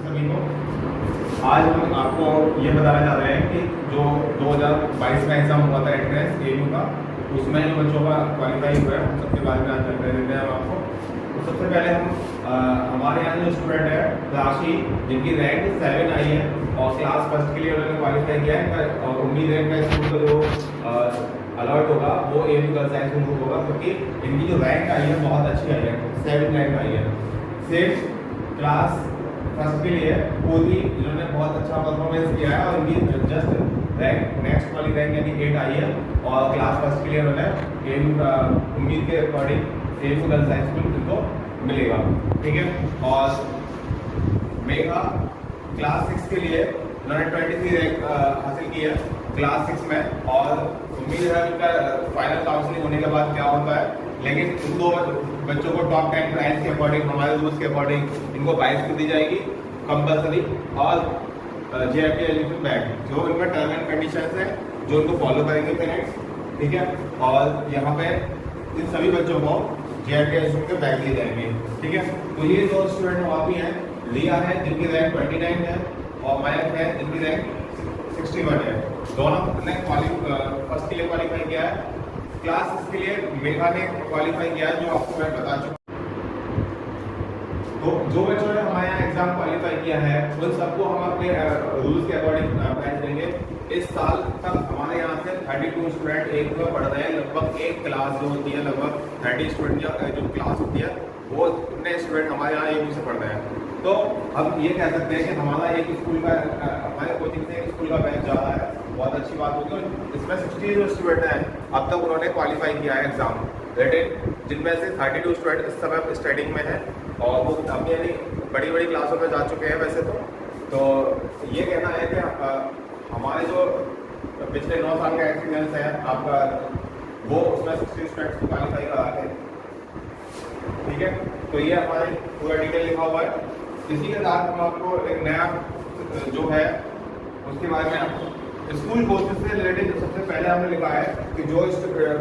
सभी को। आज हम आपको ये बताने जा रहे हैं कि जो 2022 में एग्जाम हुआ था एंट्रेंस एयू का, उसमें जो बच्चों का क्वालिफाई हुआ है उन सबके बारे में आज जानकारी देते हैं हम आपको। तो सबसे पहले हम हमारे यहाँ जो स्टूडेंट है राशि, जिनकी रैंक 7 आई है और क्लास फर्स्ट के लिए उन्होंने क्वालिफाई किया है, और उम्मीद है इनका स्कूल का जो अलर्ट होगा वो एयू गर्ल्स हाई स्कूल को होगा, क्योंकि इनकी जो रैंक आई है बहुत अच्छी आई है, 7 रैंक आई है। सेम क्लास फर्स्ट के लिए पूरी इन्होंने बहुत अच्छा परफॉर्मेंस किया है और इनकी जस्ट रैंक नेक्स्ट वाली रैंक यानी 8 आई है, और क्लास फर्स्ट के लिए उन्होंने एयू उम्मीद के according AU girls high school इनको मिलेगा, ठीक है। और मेघा क्लास 6 के लिए उन्होंने 23 रैंक हासिल की है क्लास 6 में, और उम्मीद है उनका फाइनल काउंसलिंग होने के बाद क्या होता है, लेकिन इन दो बच्चों को टॉप 10 प्राइस के अकॉर्डिंग, हमारे रूल्स के अकॉर्डिंग इनको 22 दी जाएगी कंपल्सरी, और JFK एलिजिबल बैग जो इनका टर्म एंड कंडीशंस है जो इनको फॉलो करेंगे पेरेंट्स, ठीक है। और यहाँ पे इन सभी बच्चों को JFK एलिजिबल के बैग दिए जाएंगे, ठीक है। तो ये दो स्टूडेंट वहाँ भी हैं, लिया है जिनकी रैंक 29 है, और मयंक है जिनकी रैंक 61 है। दोनों ने फर्स्ट के लिए क्वालिफाई किया है। क्लास 6 के लिए मेघा ने क्वालिफाई किया है, जो आपको मैं बता चुका। तो जो बच्चों ने हमारे यहाँ एग्जाम क्वालिफाई किया है उन सबको हम अपने रूल्स के अकॉर्डिंग प्राइज देंगे। इस साल तक हमारे यहाँ से 32 स्टूडेंट एक में पढ़ रहे हैं, लगभग एक क्लास जो होती है लगभग 30 स्टूडेंट जो क्लास होती है वो उतने स्टूडेंट हमारे यहाँ एक से पढ़ रहे हैं। तो हम ये कह सकते हैं कि हमारा एक स्कूल का हमारे कोचिंग से एक स्कूल का बैच जा रहा है, बहुत अच्छी बात होगी। इसमें 60 जो स्टूडेंट हैं अब तक उन्होंने क्वालिफाई किया है एग्जाम रेटेड, जिनमें से 32 स्टूडेंट इस समय स्टडिंग में है और वो अपनी यानी बड़ी बड़ी क्लासों में जा चुके हैं वैसे तो ये कहना है कि हमारे जो पिछले 9 साल का एक्सपीरियंस है आपका, वो उसमें 60 स्टूडेंट्स को क्वालिफाई करा है, ठीक है। तो ये हमारे पूरा डिटेल लिखा हुआ है। इसी के साथ हम आपको एक नया जो है उसके बारे में आपको स्कूल कोर्सेज से रिलेटेड सबसे पहले हमने लिखा है कि जो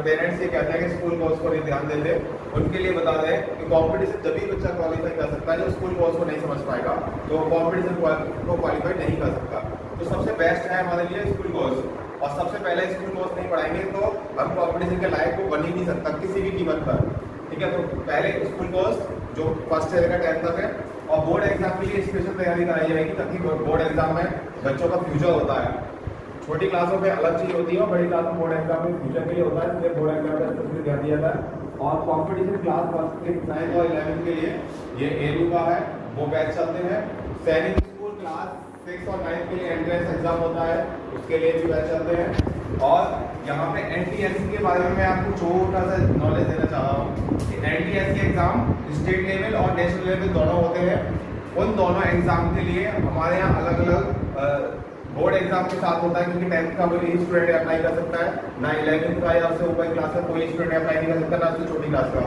पेरेंट्स ये कहते हैं कि स्कूल कोर्स को नहीं ध्यान देते, उनके लिए बता दें कि कॉम्पिटिशन तभी बच्चा क्वालिफाई कर सकता है जो स्कूल कोर्स को नहीं समझ पाएगा, तो कॉम्पिटिशन को क्वालिफाई नहीं कर सकता। तो सबसे बेस्ट है हमारे लिए स्कूल कोर्स, और सबसे पहले स्कूल कोर्स नहीं पढ़ाएंगे तो हम कॉम्पिटिशन के लायक को बन ही नहीं सकता किसी भी कीमत पर, ठीक है। तो पहले स्कूल कोर्स जो फर्स्ट से लेकर 10th तक है, और बोर्ड एग्जाम के लिए स्पेशल तैयारी कराई जाएगी, ताकि बोर्ड एग्जाम में बच्चों का फ्यूचर होता है। छोटी क्लासों में अलग चीज होती है और बड़ी क्लास में बोर्ड एग्जाम में फ्यूचर के लिए होता है, इसलिए बोर्ड एग्जाम का स्पेशली ध्यान दिया जाता है। और कॉम्पिटिशन क्लास 1, 9 और 11 के लिए ये एयू का है, वो बैच चलते हैं। सैनिक स्कूल क्लास 6 और 9 के लिए एंट्रेंस एग्जाम होता है, उसके लिए भी बैच चलते हैं। और यहाँ पे NTSC के बारे में मैं आपको छोटा सा नॉलेज देना चाह रहा हूँ कि NTSC एग्जाम स्टेट लेवल और नेशनल लेवल दोनों होते हैं। उन दोनों एग्जाम के लिए हमारे यहाँ अलग अलग बोर्ड एग्जाम के साथ होता है, क्योंकि 10th का कोई स्टूडेंट अप्लाई कर सकता है, ना 11th का या उससे ऊपर क्लास का कोई स्टूडेंट अप्लाई नहीं कर सकता, ना उससे छोटी क्लास का।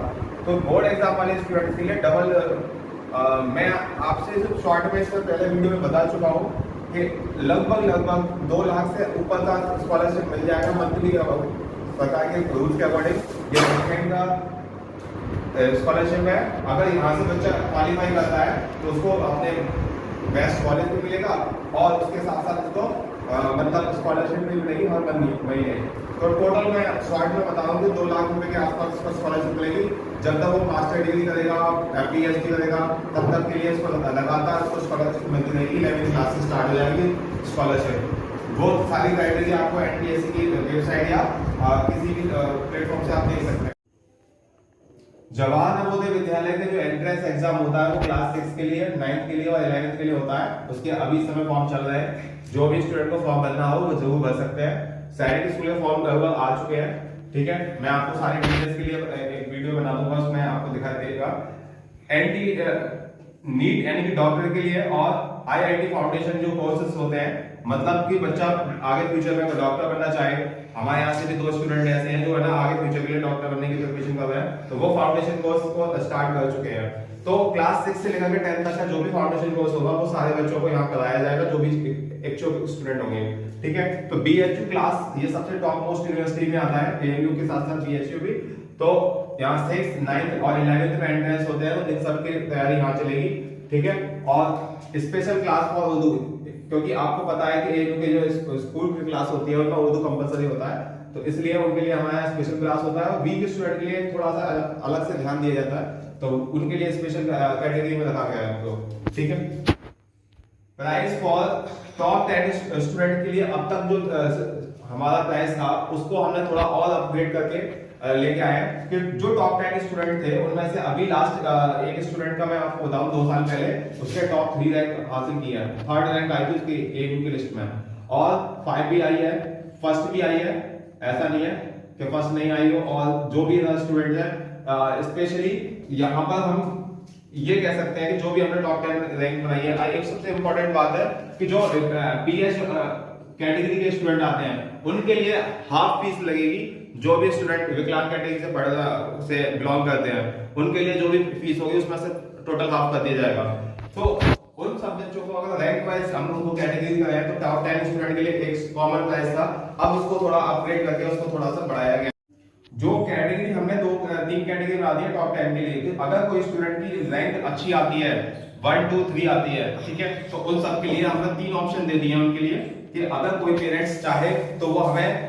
तो बोर्ड एग्जाम वाले स्टूडेंट्स के लिए डबल मैं आपसे सिर्फ शॉर्ट में इससे पहले वीडियो में बता चुका हूँ कि लगभग 2 लाख से ऊपर का स्कॉलरशिप मिल जाएगा मंथली सरकार के रूल्स के अकॉर्डिंग। ये गवर्नमेंट का स्कॉलरशिप है, अगर यहाँ से बच्चा क्वालिफाई करता है तो उसको अपने बेस्ट कॉलेज भी मिलेगा, और उसके साथ साथ उसको मतलब स्कॉलरशिप भी मिलेगी हर महीने। तो टोटल मैं शॉर्ट में बताऊँ कि 2 लाख रुपए के आसपास उसको स्कॉलरशिप मिलेगी। जब तक वो मास्टर डिग्री करेगा, PhD करेगा, तब तक के लिए इसको लगातार उसको स्कॉलरशिप मिलती रहेगी। 11th क्लास से स्टार्ट हो जाएगी स्कॉलरशिप। वो सारी क्राइटेरिया आपको NTSC की वेबसाइट या किसी भी प्लेटफॉर्म से आप देख सकते हैं। जवाहर नवोदय विद्यालय के जो एंट्रेंस एग्जाम होता है वो क्लास 6 के लिए, 9th के लिए और 11th के लिए होता है। उसके अभी समय फॉर्म चल रहे हैं, जो भी स्टूडेंट को फॉर्म भरना हो वो जरूर भर सकते हैं। सैनिक स्कूल के फॉर्म लगभग आ चुके हैं, ठीक है। मैं आपको सारी डिटेल्स के लिए एक वीडियो बना दूंगा, उसमें आपको दिखाई देगा। नीट यानी कि डॉक्टर के लिए और IIT फाउंडेशन जो कोर्सेज होते हैं, मतलब कि बच्चा आगे फ्यूचर में डॉक्टर बनना चाहे, हमारे यहाँ से भी 2 स्टूडेंट ऐसे हैं जो है ना आगे फ्यूचर के लिए डॉक्टर बनने की प्रिपरेशन कर रहे हैं, तो वो फाउंडेशन कोर्स को स्टार्ट कर चुके हैं। तो क्लास 6 से लेकर के 10th तक का जो भी फाउंडेशन कोर्स होगा वो सारे बच्चों को यहाँ कराया जाएगा, जो भी एक्चुअल स्टूडेंट होंगे, ठीक है। तो BHU क्लास ये सबसे टॉप मोस्ट यूनिवर्सिटी में आता है, AMU के साथ साथ BHU भी। तो यहाँ 6, 9 और 11th में एंट्रेंस होते हैं, तो इन सब की तैयारी यहाँ चलेगी, ठीक है। और स्पेशल क्लास फॉर उर्दू, क्योंकि आपको पता है कि एएनयू के जो स्कूल की क्लास होती है उनमें उर्दू कंपलसरी होता है, तो इसलिए उनके लिए हमारा स्पेशल क्लास होता है। और वीक स्टूडेंट के लिए थोड़ा सा अलग से ध्यान दिया जाता है, तो उनके लिए स्पेशल कैटेगरी में रखा गया है उनको। ठीक है, प्राइस फॉर टॉप 10 स्टूडेंट के लिए अब तक जो हमारा प्राइस था उसको हमने थोड़ा और अपग्रेड करके लेके आए हैं कि जो टॉप 10 स्टूडेंट थे उनमें से अभी लास्ट एक स्टूडेंट का मैं आपको बताऊं 2 साल पहले उसके टॉप 3 रैंक हासिल किया है, 3rd रैंक आई थी उसकी एएनयू की लिस्ट में, और 5 भी आई है, फर्स्ट भी आई है, ऐसा नहीं है कि फर्स्ट नहीं आई हो। और जो भी स्टूडेंट है स्पेशली यहाँ पर हम ये कह सकते हैं कि जो भी हमने टॉप 10 रैंक बनाई है, एक सबसे इंपॉर्टेंट बात है कि जो पीएच कैटेगरी के स्टूडेंट आते हैं उनके लिए हाफ फीस लगेगी। जो भी स्टूडेंट विकलांग कैटेगरी से बिलोंग करते हैं उनके लिए जो भी फीस होगी उसमें से टोटल हाफ कर दिया जाएगा। तो उन सब्जेक्टों को अगर रैंक वाइज हम उनको कैटेगरी कराए तो टॉप 10 स्टूडेंट के लिए एक कॉमन प्राइस था, अब उसको थोड़ा अपग्रेड करके उसको थोड़ा सा बढ़ाया गया। जो कैटेगरी हमने 3 कैटेगरी बना दी है टॉप 10 के लिए, अगर कोई स्टूडेंट की रैंक अच्छी आती है 1 2 3 आती है, ठीक है, तो उन सब के लिए हमने 3 ऑप्शन दे दिए हैं उनके लिए कि अगर कोई पेरेंट्स चाहे तो वो हमें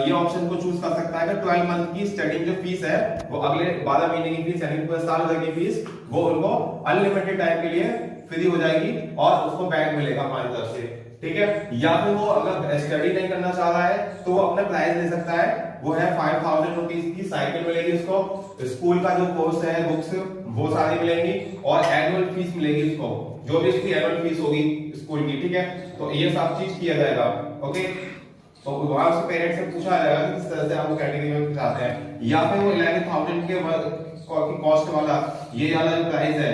ये ऑप्शन को चूज कर सकता है कि 12 मंथ की स्टडिंग जो फीस है वो अगले 12 महीने की फीस यानी पूरे साल भर की फीस वो उनको अनलिमिटेड टाइम के लिए फ्री हो जाएगी और उसको बैग मिलेगा हमारी तरफ से। ठीक है, या फिर वो अगर स्टडी नहीं करना चाह रहा है तो वो अपना प्राइस ले सकता है, वो है 5000 रुपीज की साइकिल मिलेगी उसको, स्कूल का जो कोर्स है बुक्स वो सारी मिलेंगी और एनुअल फीस मिलेगी उसको, जो भी उसकी एनुअल फीस होगी स्कूल की। ठीक है, तो ये सब चीज किया जाएगा। ओके, तो वहां से पेरेंट्स से पूछा जाएगा कि किस तरह से आप वो कैटेगरी में चाहते हैं, या फिर वो 11000 के कॉस्ट वाला ये वाला जो प्राइस है,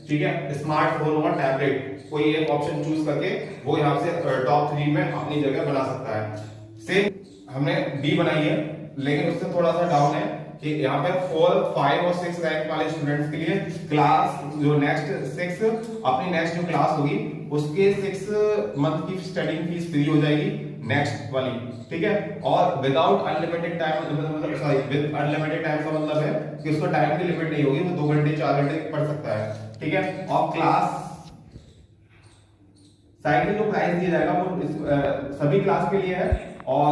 ठीक है, स्मार्टफोन और टैबलेट कोई एक ऑप्शन चूज करके वो यहाँ से टॉप 3 में अपनी जगह बना सकता है। सेम हमने डी बनाई है लेकिन उससे थोड़ा सा डाउन है कि यहाँ पे 4 5 और 6 रैंक वाले स्टूडेंट्स के लिए क्लास जो नेक्स्ट 6 अपनी नेक्स्ट जो क्लास होगी उसके 6 मंथ की स्टडिंग फीस फ्री हो जाएगी नेक्स्ट वाली। ठीक है, और विदाउट अनलिमिटेड टाइम, मतलब सॉरी विद अनलिमिटेड टाइम का मतलब है कि उसको टाइम की लिमिट नहीं होगी, वो 2 घंटे 4 घंटे पढ़ सकता है। ठीक है, और क्लास साइकिल जो प्राइस दिया जाएगा वो सभी क्लास के लिए है और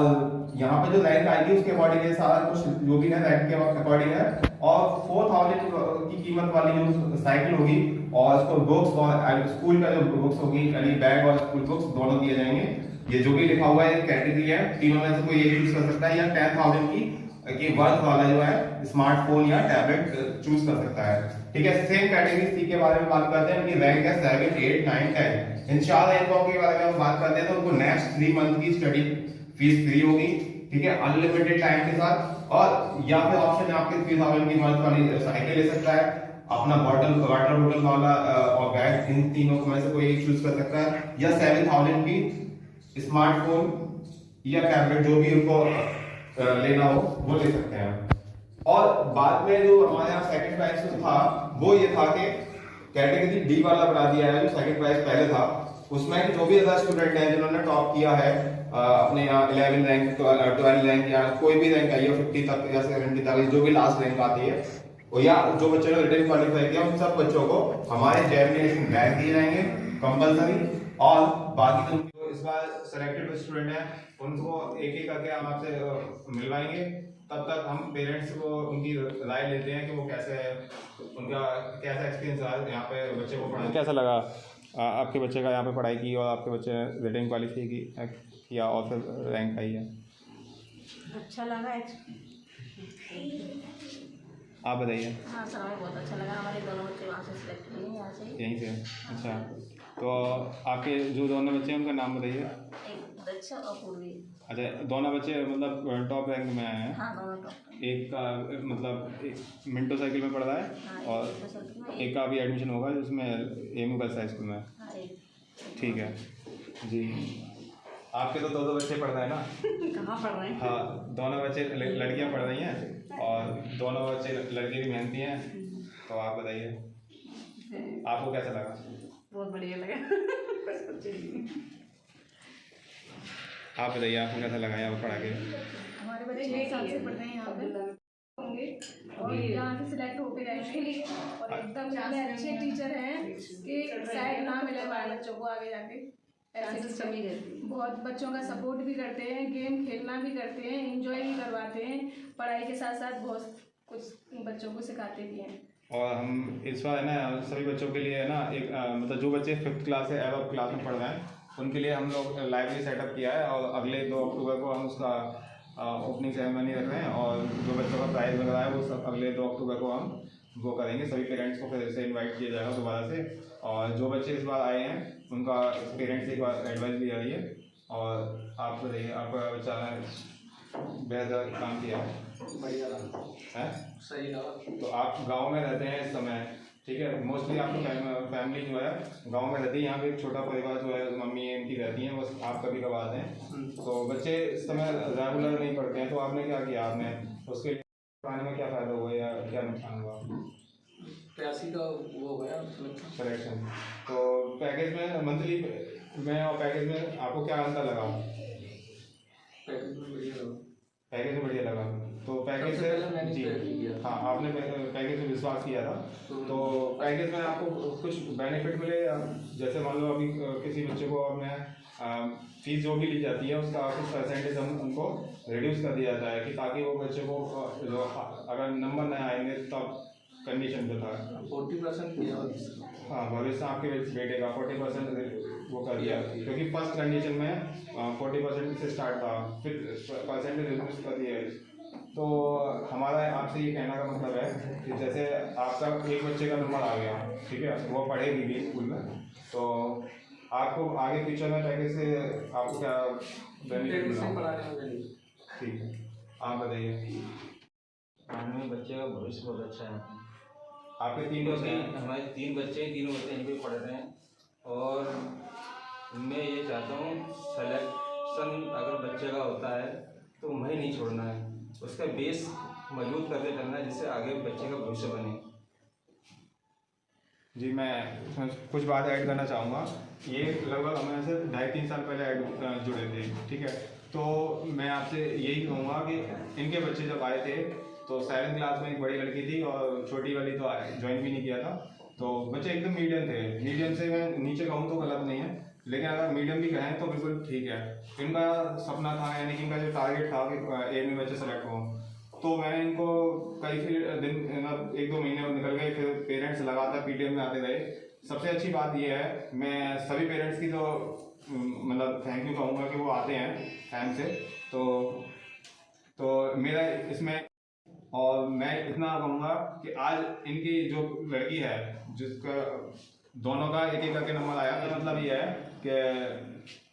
यहाँ पे जो रैंक आएगी उसके अकॉर्डिंग है सारा कुछ जो भी है रैंक के अकॉर्डिंग है। और 4000 की कीमत वाली जो साइकिल होगी और उसको बुक्स और स्कूल का जो बुक्स होगी यानी बैग और स्कूल बुक्स दोनों दिए जाएंगे। ये जो भी लिखा हुआ है कैटेगरी है, तीनों में से कोई एक चूज कर सकता है या 10000 की वर्थ वाला जो है स्मार्टफोन या टैबलेट चूज कर सकता है। ठीक है, सेम कैटेगरी सी के बारे में बात करते हैं कि रैंक है 7 8 9 10। इन 4 रैंकों के बारे में हम बात करते हैं तो उनको नेक्स्ट 3 मंथ की स्टडी फीस फ्री होगी। ठीक है, अनलिमिटेड टाइम के साथ, और या फिर ऑप्शन है आपके 3000 की मंथ वाली साइकिल ले सकता है, अपना बॉटल वाटर बोतल वाला और बैग, इन तीनों में से कोई एक चूज कर सकता है, या 7000 की स्मार्टफोन या टैबलेट जो भी उनको लेना हो वो ले सकते हैं। और बाद में जो हमारे यहाँ सेकंड प्राइस था वो ये था कि कैटेगरी डी वाला बना दिया है, जो सेकंड प्राइस पहले था उसमें कि जो भी अदर स्टूडेंट हैं जिन्होंने टॉप किया है अपने यहाँ 11 रैंक 12 रैंक या कोई भी रैंक आई है 50 तक या 70 तक जो भी लास्ट रैंक आती है, या जो बच्चों ने रिटन क्वालिफाई किया उन सब बच्चों को हमारे एग्जामिनेशन बैग दिए जाएंगे कंपलसरी। और बाकी जो इस बार सिलेक्टेड स्टूडेंट हैं उनको एक एक करके हम आपसे मिलवाएंगे, तब तक हम पेरेंट्स को उनकी राय लेते हैं कि वो कैसे उनका कैसा एक्सपीरियंस रहा यहाँ पे बच्चे को पढ़ाना, कैसा लगा आपके बच्चे का यहाँ पे पढ़ाई की और आपके बच्चे ने रिटन क्वालिफाई किया और फिर रैंक आई है। अच्छा लगा। आप बताइए। हाँ सर, हमें बहुत अच्छा लगा, हमारे दोनों बच्चे वहाँ से सिलेक्ट हुए यहाँ से, यहीं से। अच्छा, तो आपके जो दोनों बच्चे हैं उनका नाम बताइए। एक दक्षा और पूर्वी। अच्छा, दोनों बच्चे मतलब टॉप रैंक में आए हैं। हाँ दोनों टॉप। एक का मतलब एक मिंटो साइकिल में पढ़ रहा है। हाँ, और एक का अभी एडमिशन होगा जिसमें एएनयू गर्ल्स हाई स्कूल में। हाँ, ठीक है जी। आपके तो 2 बच्चे पढ़ रहे हैं ना? कहाँ पढ़ रहे हैं? हाँ, दोनों बच्चे लड़कियां पढ़ रही हैं और दोनों बच्चे लड़के भी मेहनती हैं। तो आप बताइए आपको कैसा लगा? बहुत बढ़िया लगा। आप बताइए आपको कैसा लगा यहाँ पढ़ा के? हमारे बच्चे 6 साल से पढ़ रहे हैं यहाँ पे होंगे। और यहाँ से सिलेक्ट हो गए इसके लिए, और एकदम इतने अच्छे टीचर हैं कि शायद ना मिले हमारे बच्चों को आगे जाके। ऐसे टीचर बहुत बच्चों का सपोर्ट भी करते हैं, गेम खेलना भी करते हैं, एंजॉय भी करवाते हैं, पढ़ाई के साथ साथ बहुत कुछ बच्चों को सिखाते भी हैं। और हम इस बार है ना सभी बच्चों के लिए है ना एक मतलब जो बच्चे 5th क्लास से एबव क्लास में पढ़ रहे हैं उनके लिए हम लोग लाइब्रेरी सेटअप किया है, और अगले 2 अक्टूबर को हम उसका ओपनिंग सेरेमनी रख रहे हैं, और जो बच्चों का प्राइज़ वगैरह है वो सब अगले 2 अक्टूबर को हम वो करेंगे। सभी पेरेंट्स को फिर से इन्वाइट किया जाएगा दोबारा से, और जो बच्चे इस बार आए हैं उनका पेरेंट्स से एक बार एडवाइस ली जा रही है। और आप बताइए, आपका बच्चा बेहतर काम किया है, बढ़िया है सही लगा। तो आप गांव में रहते हैं इस समय, ठीक है, मोस्टली आपकी फैमिली जो है गांव में रहती है, यहाँ पे एक छोटा परिवार जो है मम्मी इनकी रहती हैं, बस आप कभी कभार आते हैं, तो बच्चे इस समय रेगुलर नहीं पढ़ते हैं, तो आपने क्या किया, आपने उसके लिए पढ़ाने में क्या फ़ायदा हुआ या क्या नुकसान हुआ? 83 का वो हो गया सिलेक्शन। तो पैकेज में मंथली में और पैकेज में आपको क्या अंतर लगा? पैकेज में बढ़िया लगा। पैकेज में बढ़िया लगा, तो पैकेज सबसे पहले मैंने जी पैकेज किया। हाँ, आपने पैकेज में विश्वास किया था, तो पैकेज में आपको कुछ बेनिफिट मिले? जैसे मान लो अभी किसी बच्चे को आपने फीस जो भी ली जाती है उसका कुछ परसेंटेज हम उनको रिड्यूस कर दिया जाता है, कि ताकि वो बच्चे को जो अगर नंबर नहीं आएंगे तब कंडीशन पे था 40% किया। हाँ, भविष्य आपके बेटे का 40% वो कर दिया, क्योंकि फर्स्ट कंडीशन में 40% से स्टार्ट था, फिर परसेंटेज रिड्यूस कर दिया। तो हमारा आपसे ये कहना का मतलब है कि जैसे आपका एक बच्चे का नंबर आ गया, ठीक है, वो पढ़ेगी भी स्कूल में, तो आपको आगे फ्यूचर में पैकेज से आपको क्या बेनिफिट मिला? ठीक है, आप बताइए। पढ़ने में बच्चे का भविष्य बहुत अच्छा है। आपके 3 बच्चे हैं? हमारे 3 बच्चे हैं, तीनों बच्चे यहीं पे पढ़ रहे हैं, और मैं ये चाहता हूँ सिलेक्शन अगर बच्चे का होता है तो वहीं नहीं छोड़ना है, उसका बेस मजबूत करके चलना है, जिससे आगे बच्चे का भविष्य बने। जी, मैं कुछ बात ऐड करना चाहूँगा। ये लगभग हमारे से 2.5-3 साल पहले जुड़े थे, ठीक है, तो मैं आपसे यही कहूँगा कि इनके बच्चे जब आए थे तो 7th क्लास में एक बड़ी लड़की थी और छोटी वाली तो ज्वाइन भी नहीं किया था, तो बच्चे एकदम मीडियम थे। मीडियम से मैं नीचे कहूँ तो गलत नहीं है, लेकिन अगर मीडियम भी कहें तो बिल्कुल ठीक है। इनका सपना था, यानी कि इनका जो टारगेट था कि 8 में बच्चे सेलेक्ट हों, तो मैंने इनको कई फिर दिन 1-2 महीने निकल गए, फिर पेरेंट्स लगातार पीटीएम में आते रहे। सबसे अच्छी बात यह है, मैं सभी पेरेंट्स की तो मतलब थैंक यू कहूँगा कि वो आते हैं टाइम से, तो मेरा इसमें, और मैं इतना कहूँगा कि आज इनकी जो लड़की है जिसका दोनों का एक करके नंबर आया, तो मतलब ये है कि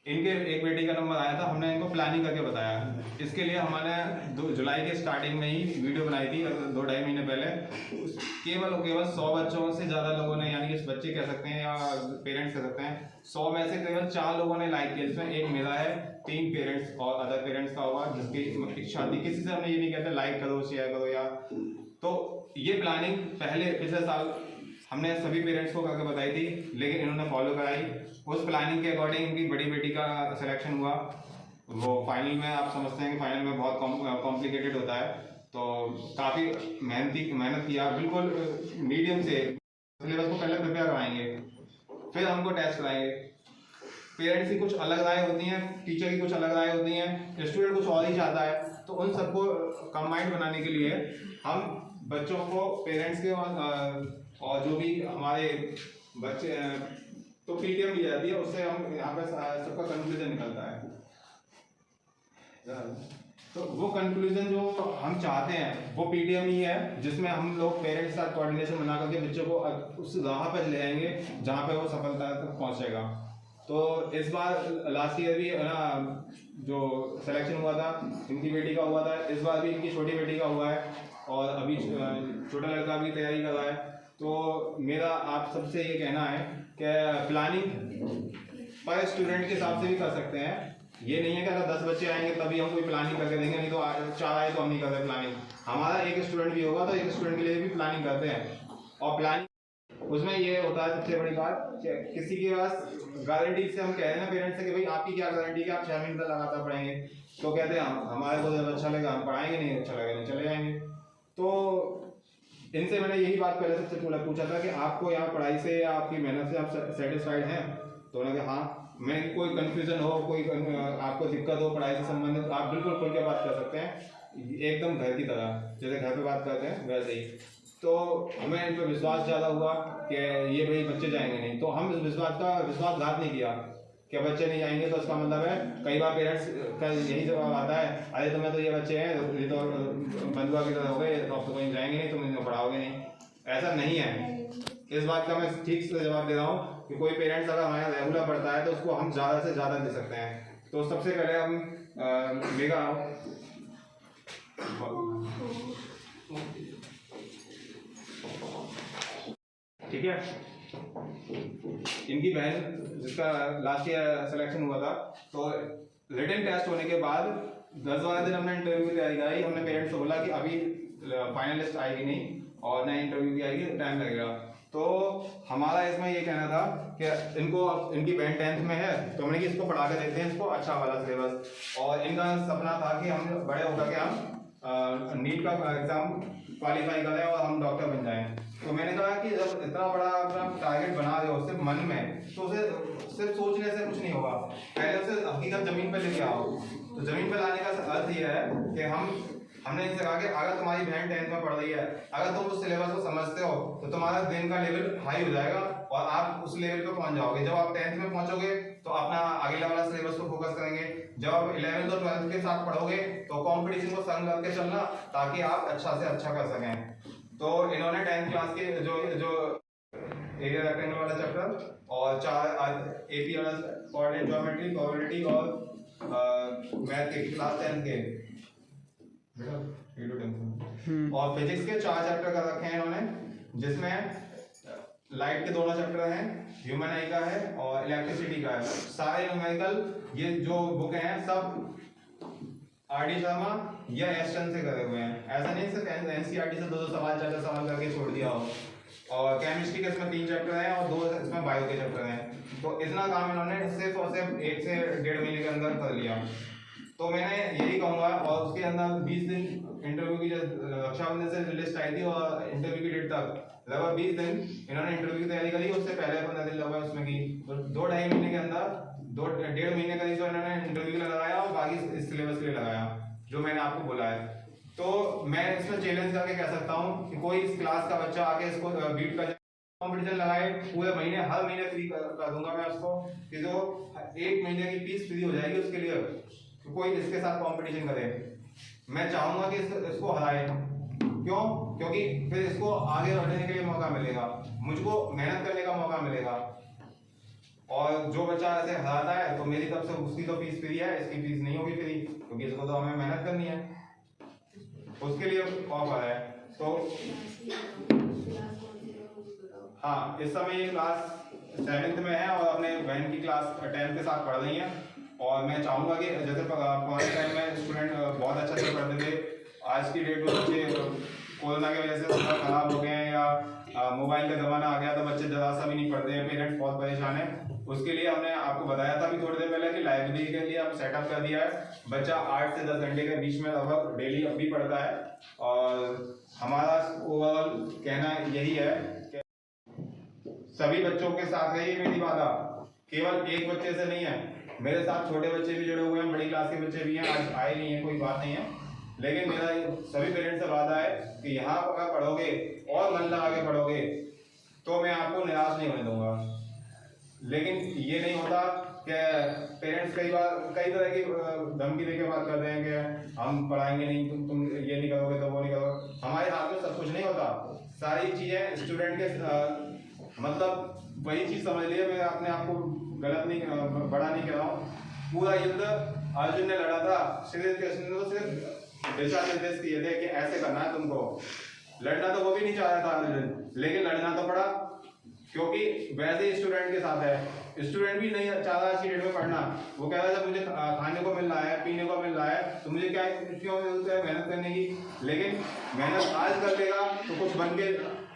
इनके एक बेटी का नंबर आया था, हमने इनको प्लानिंग करके बताया। इसके लिए हमने 2 जुलाई के स्टार्टिंग में ही वीडियो बनाई थी, 2-2.5 महीने पहले। केवल 100 बच्चों से ज़्यादा लोगों ने, यानी कि बच्चे कह सकते हैं या पेरेंट्स कह सकते हैं, 100 में से केवल 4 लोगों ने लाइक किया, जिसमें एक मेरा है, 3 पेरेंट्स और अदर पेरेंट्स का होगा जिसकी इच्छा थी। किसी से हमने ये नहीं कहते लाइक करो, शेयर करो या, तो ये प्लानिंग पहले पिछले साल हमने सभी पेरेंट्स को करके बताई थी, लेकिन इन्होंने फॉलो कराई। उस प्लानिंग के अकॉर्डिंग इनकी बड़ी बेटी का सिलेक्शन हुआ। वो फाइनल में, आप समझते हैं कि फाइनल में बहुत कॉम्प्लिकेटेड होता है, तो काफ़ी मेहनत किया, बिल्कुल मीडियम से सिलेबस को पहले प्रिपेयर कराएंगे, फिर हमको टेस्ट कराएंगे। पेरेंट्स की कुछ अलग राय होती हैं, टीचर की कुछ अलग राय होती हैं, स्टूडेंट कुछ और ही चाहता है, तो उन सबको कंबाइंड बनाने के लिए हम बच्चों को, पेरेंट्स के और जो भी हमारे बच्चे तो पीटीएम ली जाती है, उससे हम यहाँ पर सबका कंक्लूजन निकलता है। तो वो कंक्लूजन जो हम चाहते हैं वो पीटीएम ही है, जिसमें हम लोग पेरेंट्स के साथ कोऑर्डिनेशन बना करके बच्चों को उस राह पर ले जाएंगे जहाँ पे वो सफलता तक पहुँचेगा। तो इस बार लास्ट ईयर भी ना जो सिलेक्शन हुआ था इनकी बेटी का हुआ था, इस बार भी इनकी छोटी बेटी का हुआ है, और अभी छोटा लड़का भी तैयारी कर रहा है। तो मेरा आप सबसे ये कहना है कि प्लानिंग पर स्टूडेंट के हिसाब से भी कर सकते हैं। ये नहीं है कि अगर 10 बच्चे आएंगे तभी हम कोई प्लानिंग करके देंगे, नहीं तो 4 आए तो हम नहीं करते प्लानिंग। हमारा एक स्टूडेंट भी होगा तो एक स्टूडेंट के लिए भी प्लानिंग करते हैं, और प्लानिंग उसमें ये होता है सबसे बड़ी बात, किसी के पास गारंटी से हम कह रहे हैं ना पेरेंट्स से कि भाई आपकी क्या गारंटी है आप 6 महीने तक लगातार पढ़ेंगे, तो कहते हैं हमारे को जब अच्छा लगा हम पढ़ाएंगे, नहीं अच्छा लगा नहीं चले जाएंगे। तो इनसे मैंने यही बात पहले सबसे पहले पूछा था कि आपको यहाँ पढ़ाई से या आपकी मेहनत से आप सेटिस्फाइड हैं? तो उन्होंने कहा हाँ। मैं कोई कन्फ्यूजन हो, कोई आपको दिक्कत हो पढ़ाई से संबंधित, आप बिल्कुल खुल के बात कर सकते हैं, एकदम घर की तरह, जैसे घर पे बात करते हैं वैसे ही। तो हमें इन पर विश्वास ज़्यादा हुआ कि ये भाई बच्चे जाएंगे नहीं, तो हम इस विश्वासघात नहीं किया कि बच्चे नहीं आएंगे। तो इसका मतलब है कई बार पेरेंट्स का यही जवाब आता है, अरे तुम्हें तो ये बच्चे हैं, ये तो बंधुआ की तरह हो गए, तो अब तो कहीं जाएंगे नहीं, तुम इनको पढ़ाओगे नहीं। ऐसा नहीं है। इस बात का मैं ठीक से जवाब दे रहा हूँ कि कोई पेरेंट्स अगर हमारे रेगुलर पढ़ता है तो उसको हम ज़्यादा से ज़्यादा दे सकते हैं। तो सबसे पहले हम मेगा ठीक है, इनकी बहन जिसका लास्ट ईयर सिलेक्शन हुआ था, तो रिटन टेस्ट होने के बाद 10 वाले दिन हमने इंटरव्यू की तैयारी कराई। हमने पेरेंट्स को बोला कि अभी फाइनलिस्ट आएगी नहीं और नई इंटरव्यू की आएगी, टाइम लगेगा। तो हमारा इसमें ये कहना था कि इनकी बहन 10th में है, तो हमने कि इसको पढ़ा के देखते हैं, इसको अच्छा वाला सिलेबस। और इनका सपना था कि हम बड़े होकर के हम नीट का एग्ज़ाम क्वालिफाई करें और हम डॉक्टर बन जाएं। तो मैंने कहा कि जब इतना बड़ा अपना टारगेट बना रहे हो सिर्फ मन में, तो उसे सिर्फ सोचने से कुछ नहीं होगा, पहले उसे हकीकत ज़मीन पर लेके आओ। तो ज़मीन पर लाने का अर्थ ये है कि हमने इनसे कहा कि अगर तुम्हारी बहन 10th में पढ़ रही है, अगर तुम उस सिलेबस को समझते हो तो तुम्हारा ब्रेन का लेवल हाई हो जाएगा और आप उस लेवल पे पहुंच जाओगे। जब आप 10th में पहुंचोगे तो अपना अगले वाला सिलेबस को फोकस करेंगे। जब आप 11th और 12th के साथ पढ़ोगे तो कंपटीशन को संग करके चलना, ताकि आप अच्छा से अच्छा कर सकें। तो इन्होंने 10th क्लास के जो एरिया रेक्टेंगल वाला चैप्टर और 4 एपी वाला कोऑर्डिनेट ज्योमेट्री, प्रोबेबिलिटी और मैथ के क्लास 10 के और फिजिक्स के 4 चैप्टर कर रखे हैं इन्होंने, जिसमें लाइट के दोनों चैप्टर हैं, ह्यूमन आई का है और इलेक्ट्रिसिटी का है। सारे न्यूमेरिकल ये जो बुक हैं सब आर.डी. शर्मा या एस चंद से करे हुए हैं। ऐसा नहीं सिर्फ एनसीईआरटी से 2 सवाल 4 सवाल करके छोड़ दिया हो। और केमिस्ट्री के इसमें 3 चैप्टर हैं और 2 इसमें बायो के चैप्टर हैं। तो इतना काम इन्होंने सिर्फ और सिर्फ 1 से 1.5 महीने के अंदर कर लिया। तो मैंने यही कहूँगा, और उसके अंदर 20 दिन इंटरव्यू की रक्षाबंधन से लिस्ट आई थी और इंटरव्यू की डेट तक लगभग 20 दिन इन्होंने इंटरव्यू की तैयारी करी। उससे पहले 15 दिन लगा उसमें की, तो 2-2.5 महीने के अंदर 2-1.5 महीने करीब जो इन्होंने इंटरव्यू के लिए लगाया और बाकी इस सिलेबस के लिए लगाया जो मैंने आपको बोला है। तो मैं इसमें चैलेंज करके कह सकता हूँ कि कोई इस क्लास का बच्चा आके इसको बीट का कॉम्पिटिशन लगाए, पूरे महीने हर महीने फ्री कर दूंगा मैं उसको, कि जो 1 महीने की फीस फ्री हो जाएगी उसके लिए, तो कोई इसके साथ कंपटीशन करे। मैं चाहूंगा कि इसको हराए। क्यों? क्योंकि फिर इसको आगे बढ़ने के लिए मौका मिलेगा, मुझको मेहनत करने का मौका मिलेगा। और जो बच्चा ऐसे हराता है तो मेरी तरफ से उसकी तो फीस फ्री है, इसकी फीस नहीं होगी फ्री, क्योंकि इसको तो हमें मेहनत करनी है, उसके लिए ऑफर है। तो हाँ, इस समय ये क्लास 7th में है और अपने बहन की क्लास 10th के साथ पढ़ रही है। और मैं चाहूँगा कि जैसे पुराने टाइम में स्टूडेंट बहुत अच्छा से पढ़ते थे, आज की डेट में बच्चे कोरोना की वजह से थोड़ा खराब हो गए हैं या मोबाइल का ज़माना आ गया तो बच्चे ज़रा सा भी नहीं पढ़ते हैं, पेरेंट्स बहुत परेशान हैं। उसके लिए हमने आपको बताया था अभी थोड़ी देर पहले कि लाइब्रेरी के लिए हम सेटअप कर दिया है। बच्चा 8 से 10 घंटे के बीच में लगभग डेली अब भी पढ़ता है। और हमारा ओवरऑल कहना यही है कि सभी बच्चों के साथ है ये मेरी वादा, केवल एक बच्चे से नहीं है, मेरे साथ छोटे बच्चे भी जुड़े हुए हैं, बड़ी क्लास के बच्चे भी हैं, आज आए नहीं है कोई बात नहीं है, लेकिन मेरा सभी पेरेंट्स से वादा है कि यहाँ अगर पढ़ोगे और मन लगा के पढ़ोगे तो मैं आपको निराश नहीं होने दूंगा। लेकिन ये नहीं होता कि पेरेंट्स कई तरह की धमकी देके बात करते हैं कि हम पढ़ाएंगे नहीं, तुम ये नहीं करोगे तो वो नहीं करोगे। हमारे हाथ में सब कुछ नहीं होता, सारी चीज़ें स्टूडेंट के मतलब वही चीज़ समझ लिया, मैं अपने आप को गलत नहीं बड़ा नहीं कह रहा हूँ। पूरा युद्ध अर्जुन ने लड़ा था, श्री कृष्ण ने तो सिर्फ दिशा निर्देश दिए थे कि ऐसे करना है तुमको। लड़ना तो वो भी नहीं चाह रहा था अर्जुन, लेकिन लड़ना तो पड़ा, क्योंकि वैसे ही स्टूडेंट के साथ है। स्टूडेंट भी नहीं चाह रहा आज की डेट में पढ़ना, वो कह रहा था मुझे खाने को मिल रहा है, पीने को मिल रहा है, तो मुझे क्या क्यों जरूरत है मेहनत करने की। लेकिन मेहनत आज कर लेगा तो कुछ बन के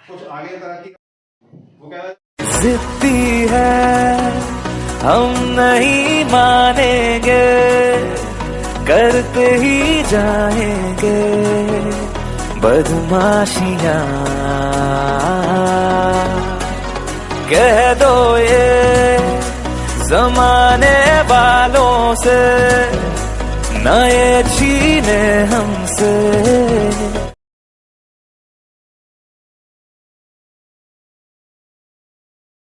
कुछ आगे तरक्की। वो कह रहा जिद्दी है हम नहीं मानेंगे, करते ही जाएंगे बदमाशियां। कह दो ये जमाने वालों से, ना ये छीने हमसे